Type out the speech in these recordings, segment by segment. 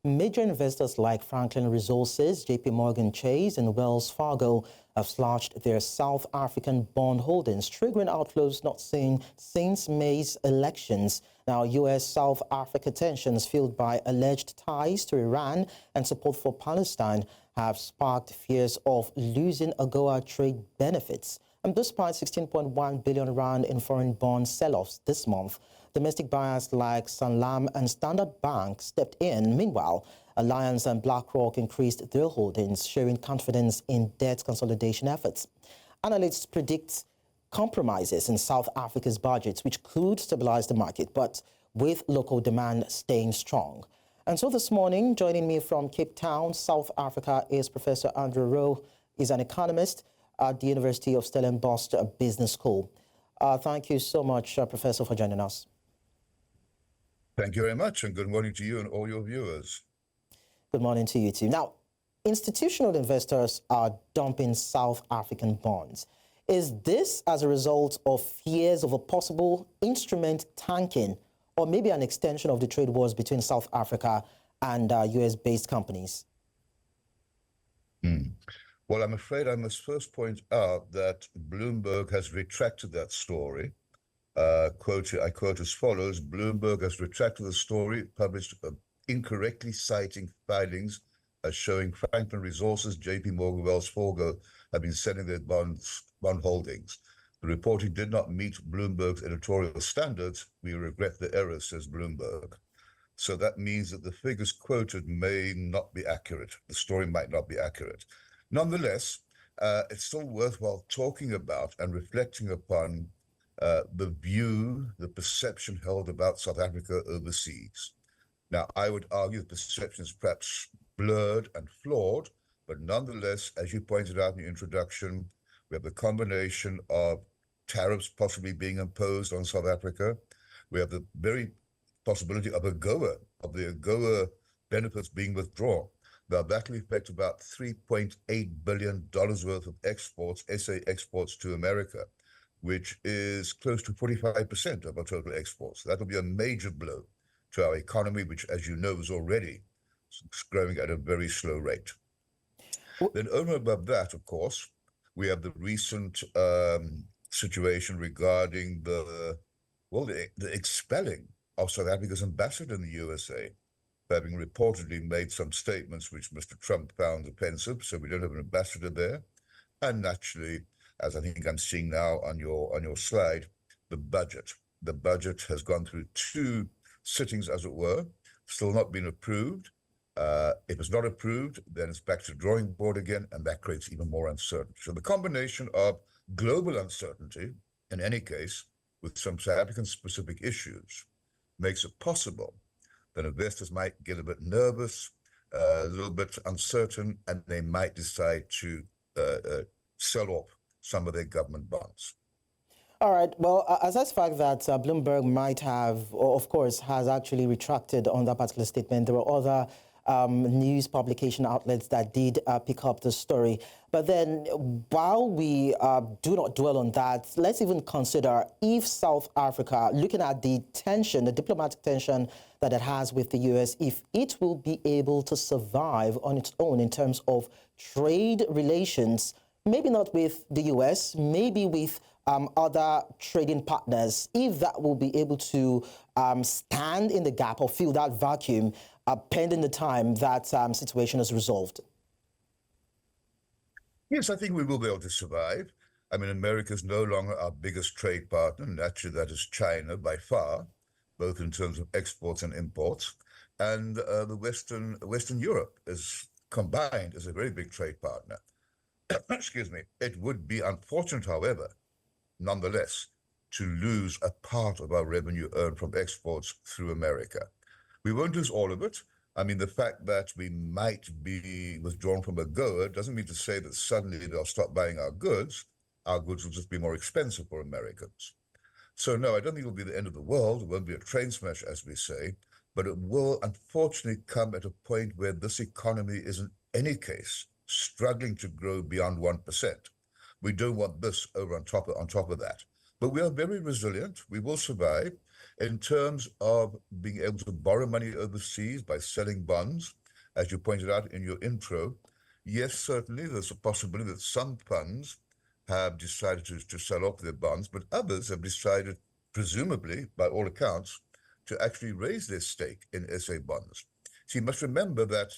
major investors like Franklin Resources, JPMorgan Chase, and Wells Fargo have slashed their South African bond holdings, triggering outflows not seen since May's elections. Now, U.S.-South Africa tensions fueled by alleged ties to Iran and support for Palestine have sparked fears of losing AGOA trade benefits. And despite 16.1 billion rand in foreign bond sell-offs this month, domestic buyers like Sanlam and Standard Bank stepped in. Meanwhile, Allianz and BlackRock increased their holdings, showing confidence in debt consolidation efforts. Analysts predict compromises in South Africa's budgets, which could stabilize the market, but with local demand staying strong. And so this morning, joining me from Cape Town, South Africa, is Professor Andrew Roux. He's an economist at the University of Stellenbosch Business School. Thank you so much, Professor, for joining us. Thank you very much, and good morning to you and all your viewers. Good morning to you too. Now, institutional investors are dumping South African bonds. Is this as a result of fears of a possible instrument tanking, or maybe an extension of the trade wars between South Africa and US-based companies? Well, I'm afraid I must first point out that Bloomberg has retracted that story. I quote as follows: Bloomberg has retracted the story, published incorrectly citing filings as showing Franklin Resources, JPMorgan, Wells Fargo have been selling their bond holdings. The reporting did not meet Bloomberg's editorial standards. We regret the error, says Bloomberg. So that means that the figures quoted may not be accurate. The story might not be accurate. Nonetheless, it's still worthwhile talking about and reflecting upon the perception held about South Africa overseas. Now, I would argue the perception is perhaps blurred and flawed, but nonetheless, as you pointed out in your introduction, we have the combination of tariffs possibly being imposed on South Africa. We have the very possibility of the AGOA benefits being withdrawn. Now, that will affect about $3.8 billion worth of exports, SA exports to America, which is close to 45% of our total exports. That will be a major blow to our economy, which, as you know, is already growing at a very slow rate. Then over above that, of course, we have the recent situation regarding the expelling of South Africa's ambassador in the USA, having reportedly made some statements which Mr. Trump found offensive, so we don't have an ambassador there. And naturally, as I think I'm seeing now on your slide, the budget. The budget has gone through two sittings, as it were, still not been approved. If it's not approved, then it's back to the drawing board again, and that creates even more uncertainty. So the combination of global uncertainty, in any case, with some South African-specific issues, makes it possible that investors might get a bit nervous, a little bit uncertain, and they might decide to sell off some of their government bonds. All right. Well, aside the fact that Bloomberg might have, or of course, has actually retracted on that particular statement, there were other news publication outlets that did pick up the story. But then while we do not dwell on that, let's even consider if South Africa, looking at the tension, the diplomatic tension that it has with the U.S., if it will be able to survive on its own in terms of trade relations, maybe not with the U.S., maybe with other trading partners, if that will be able to stand in the gap or fill that vacuum pending the time that situation is resolved? Yes, I think we will be able to survive. I mean, America is no longer our biggest trade partner, and actually that is China by far, both in terms of exports and imports. And the Western Europe is combined as a very big trade partner. Excuse me. It would be unfortunate, however, nonetheless, to lose a part of our revenue earned from exports through America. We won't lose all of it. I mean, the fact that we might be withdrawn from AGOA doesn't mean to say that suddenly they'll stop buying our goods. Our goods will just be more expensive for Americans. So no, I don't think it'll be the end of the world. It won't be a train smash, as we say, but it will unfortunately come at a point where this economy is in any case struggling to grow beyond 1%. We don't want this over on top of that. But we are very resilient. We will survive. In terms of being able to borrow money overseas by selling bonds, as you pointed out in your intro, yes, certainly there's a possibility that some funds have decided to sell off their bonds, but others have decided, presumably, by all accounts, to actually raise their stake in SA bonds. So you must remember that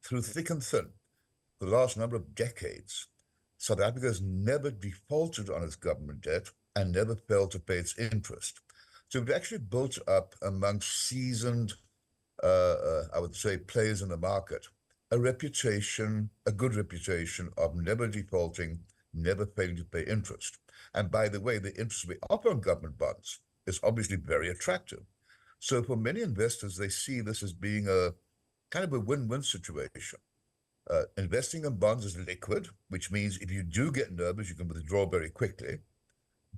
through thick and thin, for the last number of decades, South Africa has never defaulted on its government debt and never failed to pay its interest. So we've actually built up amongst seasoned, I would say, players in the market, a good reputation of never defaulting, never failing to pay interest. And by the way, the interest we offer on government bonds is obviously very attractive. So for many investors, they see this as being a kind of a win-win situation. Investing in bonds is liquid, which means if you do get nervous, you can withdraw very quickly.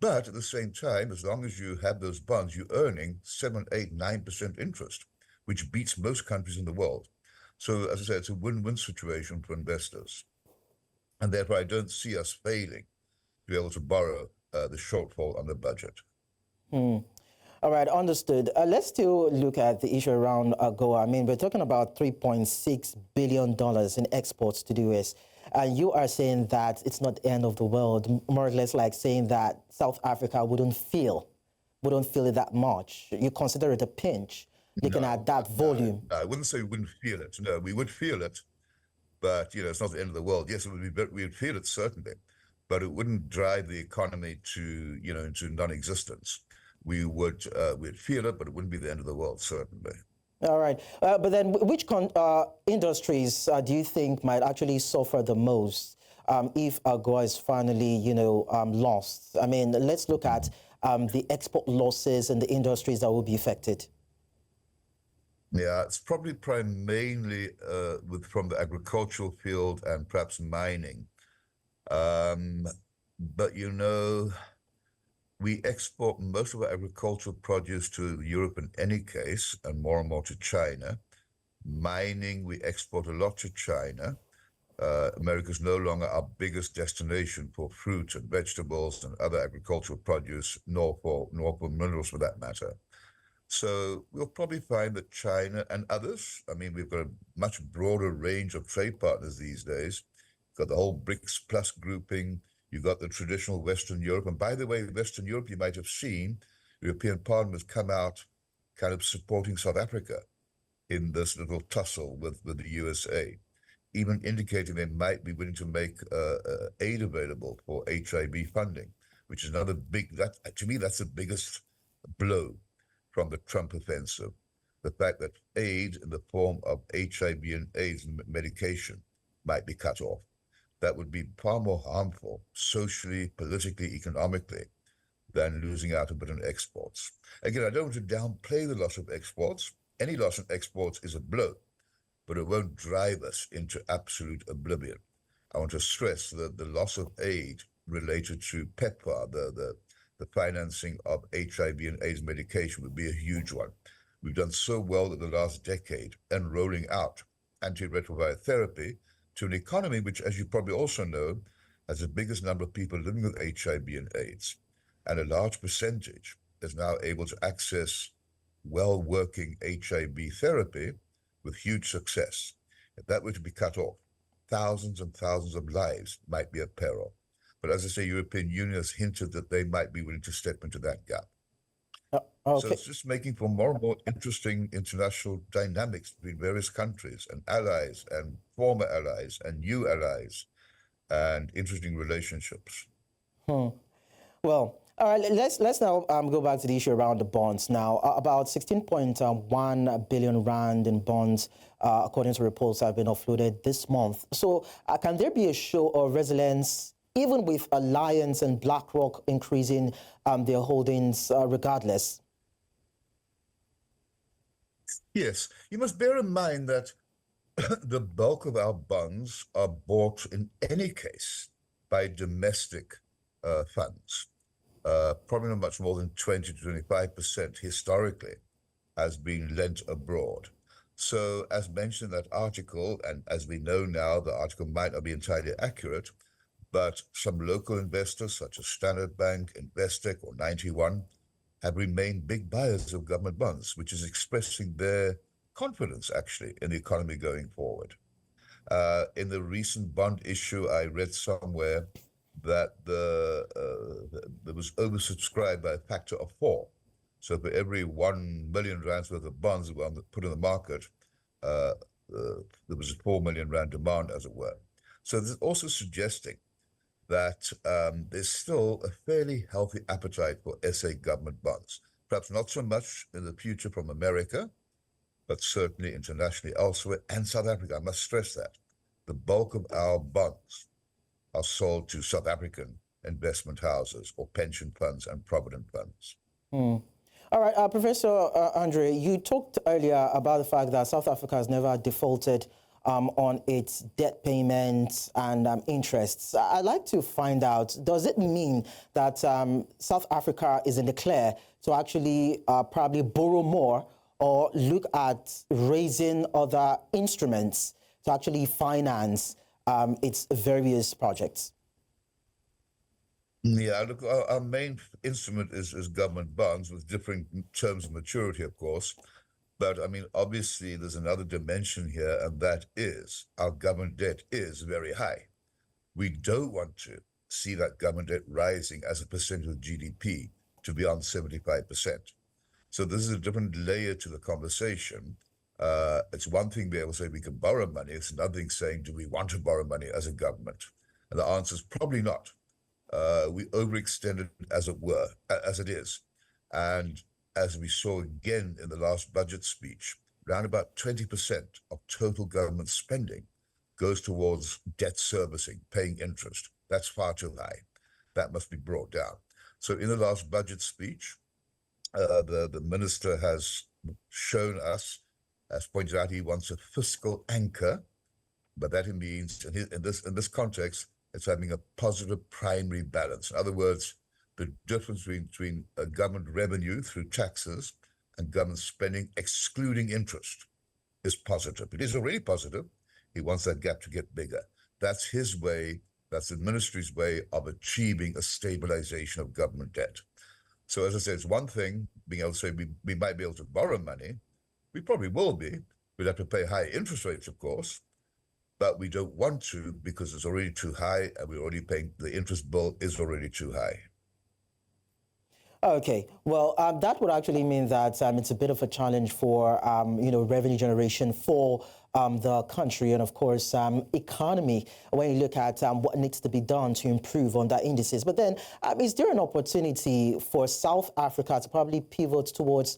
But at the same time, as long as you have those bonds, you're earning 7, 8, 9% interest, which beats most countries in the world. So as I said, it's a win-win situation for investors. And therefore, I don't see us failing to be able to borrow the shortfall on the budget. All right, understood. Let's still look at the issue around AGOA. I mean, we're talking about $3.6 billion in exports to the U.S. And you are saying that it's not the end of the world, more or less like saying that South Africa wouldn't feel it that much. You consider it a pinch, looking at that volume. No, I wouldn't say we wouldn't feel it. No, we would feel it, but it's not the end of the world. Yes, we would feel it certainly, but it wouldn't drive the economy to into non-existence. We'd feel it, but it wouldn't be the end of the world, certainly. All right. But then which industries do you think might actually suffer the most if AGOA is finally, lost? I mean, let's look at the export losses and the industries that will be affected. Yeah, it's probably mainly from the agricultural field and perhaps mining. But we export most of our agricultural produce to Europe in any case, and more to China. Mining, we export a lot to China. America's no longer our biggest destination for fruit and vegetables and other agricultural produce, nor for minerals for that matter. So we'll probably find that China and others, I mean, we've got a much broader range of trade partners these days. We've got the whole BRICS Plus grouping. You've got the traditional Western Europe. And by the way, Western Europe, you might have seen, the European Parliament has come out kind of supporting South Africa in this little tussle with the USA, even indicating they might be willing to make aid available for HIV funding, which is another to me, that's the biggest blow from the Trump offensive. The fact that aid in the form of HIV and AIDS medication might be cut off. That would be far more harmful socially, politically, economically than losing out a bit on exports. Again, I don't want to downplay the loss of exports. Any loss in exports is a blow, but it won't drive us into absolute oblivion. I want to stress that the loss of aid related to PEPFAR, the financing of HIV and AIDS medication, would be a huge one. We've done so well in the last decade in rolling out antiretroviral therapy to an economy which, as you probably also know, has the biggest number of people living with HIV and AIDS. And a large percentage is now able to access well-working HIV therapy with huge success. If that were to be cut off, thousands and thousands of lives might be at peril. But as I say, European Union has hinted that they might be willing to step into that gap. Okay. So it's just making for more and more interesting international dynamics between various countries and allies and former allies and new allies and interesting relationships. Well, all right, let's now go back to the issue around the bonds now. About 16.1 billion rand in bonds, according to reports, have been offloaded this month. So can there be a show of resilience even with Allianz and BlackRock increasing their holdings regardless? Yes, you must bear in mind that the bulk of our bonds are bought in any case by domestic funds. Probably not much more than 20 to 25% historically has been lent abroad. So as mentioned in that article, and as we know now, the article might not be entirely accurate, but some local investors such as Standard Bank, Investec or 91 have remained big buyers of government bonds, which is expressing their confidence, actually, in the economy going forward. In the recent bond issue, I read somewhere that it was oversubscribed by a factor of 4. So for every 1 million rands worth of bonds that were put in the market, there was a 4 million rand demand, as it were. So this is also suggesting that there's still a fairly healthy appetite for SA government bonds. Perhaps not so much in the future from America, but certainly internationally elsewhere, and South Africa. I must stress that. The bulk of our bonds are sold to South African investment houses or pension funds and provident funds. All right, Professor Andre, you talked earlier about the fact that South Africa has never defaulted on its debt payments and interests. I'd like to find out, does it mean that South Africa is in the clear to actually probably borrow more or look at raising other instruments to actually finance its various projects? Yeah, look, our main instrument is government bonds with different terms of maturity, of course. But I mean, obviously, there's another dimension here, and that is our government debt is very high. We don't want to see that government debt rising as a percent of GDP to beyond 75%. So this is a different layer to the conversation. It's one thing to be able to say we can borrow money. It's another thing saying, do we want to borrow money as a government? And the answer is probably not. We overextended, as it were, as it is. And as we saw again in the last budget speech, around about 20% of total government spending goes towards debt servicing, paying interest. That's far too high. That must be brought down. So in the last budget speech, the minister has shown us, as pointed out, he wants a fiscal anchor, but that means in this context, it's having a positive primary balance. In other words, the difference between government revenue through taxes and government spending, excluding interest, is positive. It is already positive. He wants that gap to get bigger. That's his way, that's the ministry's way of achieving a stabilization of government debt. So as I said, it's one thing being able to say we might be able to borrow money. We probably will be. We'd have to pay high interest rates, of course, but we don't want to because it's already too high and we're already paying, the interest bill is already too high. Okay, well, that would actually mean that it's a bit of a challenge for, revenue generation for the country and, of course, economy when you look at what needs to be done to improve on that indices. But then, is there an opportunity for South Africa to probably pivot towards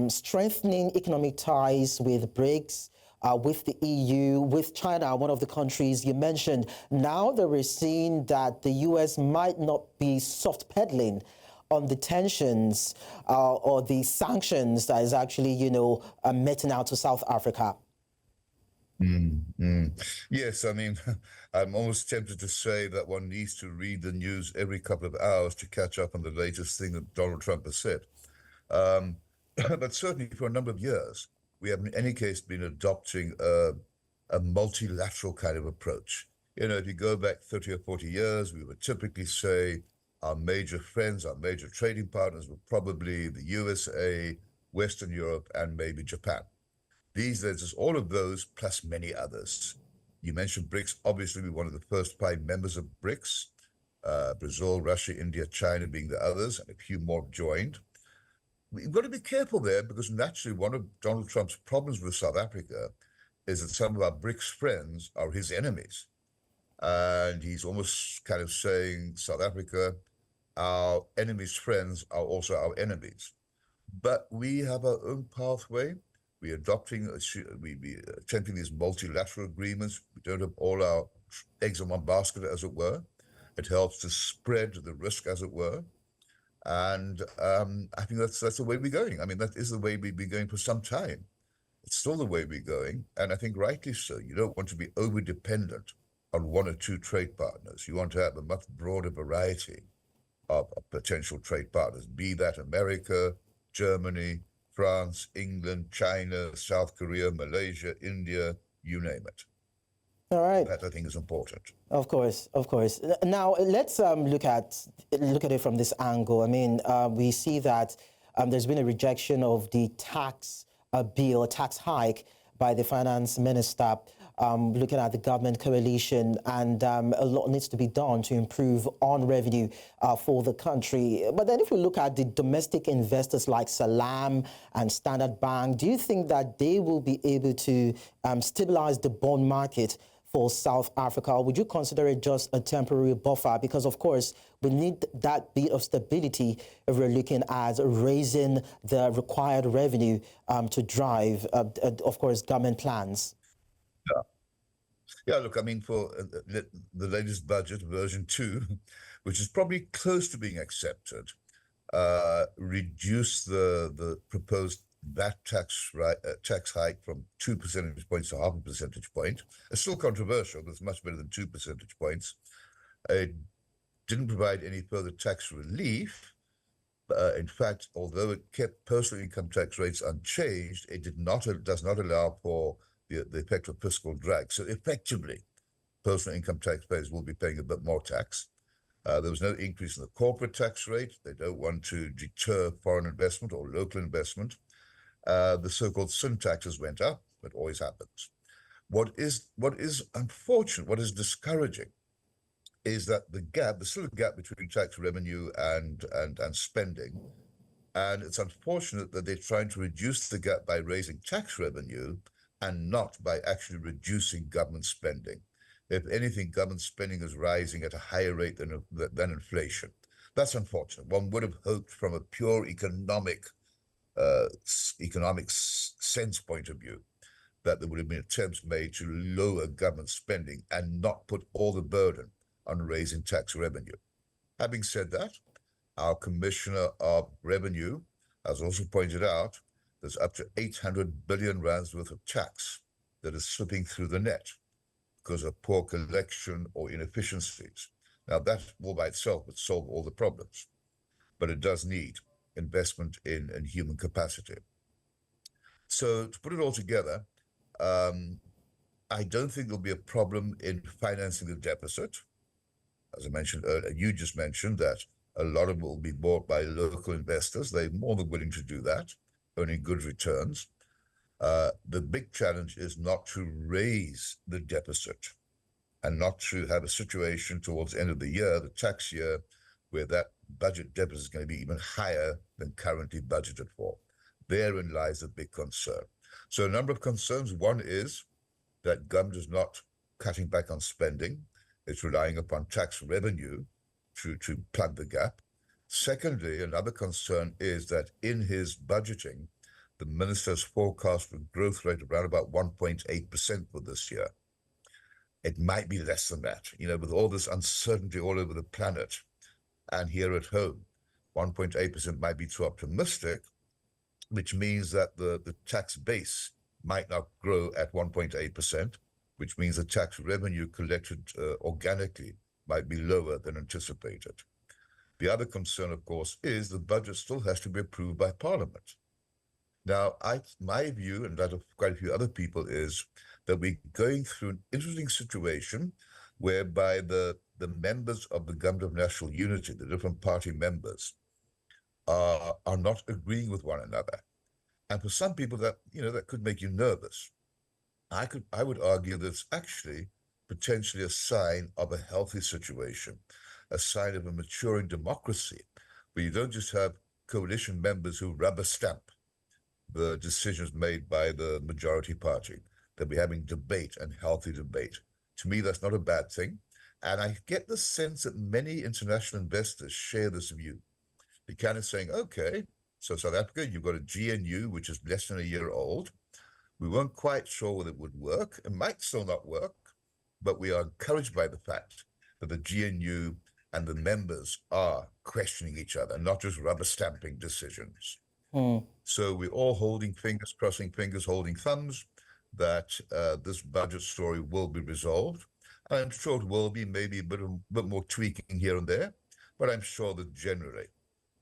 strengthening economic ties with BRICS, with the EU, with China, one of the countries you mentioned? Now that we're seeing that the U.S. might not be soft pedaling on the tensions or the sanctions that is actually, meting out to South Africa. Yes, I mean, I'm almost tempted to say that one needs to read the news every couple of hours to catch up on the latest thing that Donald Trump has said. But certainly for a number of years, we have in any case been adopting a multilateral kind of approach. If you go back 30 or 40 years, we would typically say our major friends, our major trading partners were probably the USA, Western Europe, and maybe Japan. These days, it's all of those plus many others. You mentioned BRICS. Obviously, we're one of the first 5 members of BRICS. Brazil, Russia, India, China being the others, and a few more joined. We've got to be careful there because naturally one of Donald Trump's problems with South Africa is that some of our BRICS friends are his enemies. And he's almost kind of saying, South Africa, our enemies' friends are also our enemies. But we have our own pathway. We're attempting these multilateral agreements. We don't have all our eggs in one basket, as it were. It helps to spread the risk, as it were. And I think that's the way we're going. I mean, that is the way we've been going for some time. It's still the way we're going. And I think rightly so. You don't want to be over-dependent on 1 or 2 trade partners. You want to have a much broader variety of potential trade partners, be that America, Germany, France, England, China, South Korea, Malaysia, India, you name it. All right. That I think is important. Of course, of course. Now let's look at it from this angle. I mean, we see that there's been a rejection of the tax bill, tax hike by the finance minister. Looking at the government coalition, and a lot needs to be done to improve on revenue for the country. But then if we look at the domestic investors like Sanlam and Standard Bank, do you think that they will be able to stabilize the bond market for South Africa, or would you consider it just a temporary buffer? Because, of course, we need that bit of stability if we're looking at raising the required revenue to drive, of course, government plans. Yeah, look, I mean, for the latest budget, version 2, which is probably close to being accepted, reduce the proposed VAT tax hike from 2 percentage points to half a percentage point. It's still controversial, but it's much better than 2 percentage points. It didn't provide any further tax relief. In fact, although it kept personal income tax rates unchanged, it does not allow for the effect of fiscal drag. So effectively, personal income taxpayers will be paying a bit more tax. There was no increase in the corporate tax rate. They don't want to deter foreign investment or local investment. The so-called sin taxes went up. It always happens. What is unfortunate, what is discouraging, is that there's still a gap between tax revenue and spending. And it's unfortunate that they're trying to reduce the gap by raising tax revenue and not by actually reducing government spending. If anything, government spending is rising at a higher rate than inflation. That's unfortunate. One would have hoped from a pure economic sense point of view that there would have been attempts made to lower government spending and not put all the burden on raising tax revenue. Having said that, our Commissioner of Revenue has also pointed out there's up to 800 billion rands worth of tax that is slipping through the net because of poor collection or inefficiencies. Now, that all by itself would solve all the problems, but it does need investment in human capacity. So to put it all together, I don't think there'll be a problem in financing the deficit. As I mentioned earlier, you just mentioned that a lot of it will be bought by local investors. They're more than willing to do that, earning good returns. The big challenge is not to raise the deficit and not to have a situation towards the end of the year, the tax year, where that budget deficit is going to be even higher than currently budgeted for. Therein lies a big concern. So a number of concerns. One is that government is not cutting back on spending. It's relying upon tax revenue to plug the gap. Secondly, another concern is that in his budgeting, the minister's forecast for growth rate around about 1.8% for this year. It might be less than that, with all this uncertainty all over the planet and here at home. 1.8% might be too optimistic, which means that the tax base might not grow at 1.8%, which means the tax revenue collected organically might be lower than anticipated. The other concern, of course, is the budget still has to be approved by Parliament. Now, my view, and that of quite a few other people, is that we're going through an interesting situation whereby the members of the Government of National Unity, the different party members, are not agreeing with one another. And for some people that could make you nervous. I would argue that it's actually potentially a sign of a healthy situation, a sign of a maturing democracy, where you don't just have coalition members who rubber stamp the decisions made by the majority party, that we're having debate and healthy debate. To me, that's not a bad thing. And I get the sense that many international investors share this view. They're kind of saying, okay, so South Africa, you've got a GNU, which is less than a year old. We weren't quite sure whether it would work. It might still not work, but we are encouraged by the fact that the GNU and the members are questioning each other, not just rubber stamping decisions. So we're all holding fingers, crossing fingers, holding thumbs that this budget story will be resolved. I'm sure it will be, maybe a bit more tweaking here and there, but I'm sure that generally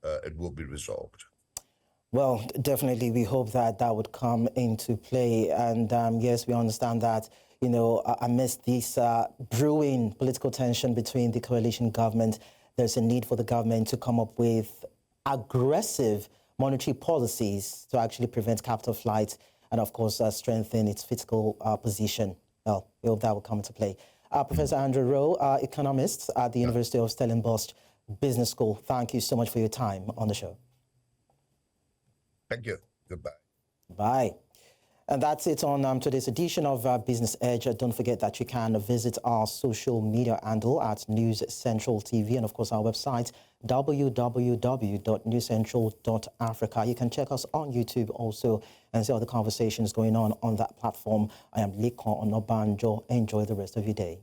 it will be resolved. Well, definitely, we hope that would come into play. And yes, we understand that, amidst this brewing political tension between the coalition government, there's a need for the government to come up with aggressive monetary policies to actually prevent capital flight and, of course, strengthen its fiscal position. Well, we hope that will come into play. Professor Andrew Roux, economist at the University of Stellenbosch Business School, thank you so much for your time on the show. Thank you. Goodbye. Bye. And that's it on today's edition of Business Edge. Don't forget that you can visit our social media handle at News Central TV and, of course, our website, www.newscentral.africa. You can check us on YouTube also and see all the conversations going on that platform. I am Lekon Onobanjo. Enjoy the rest of your day.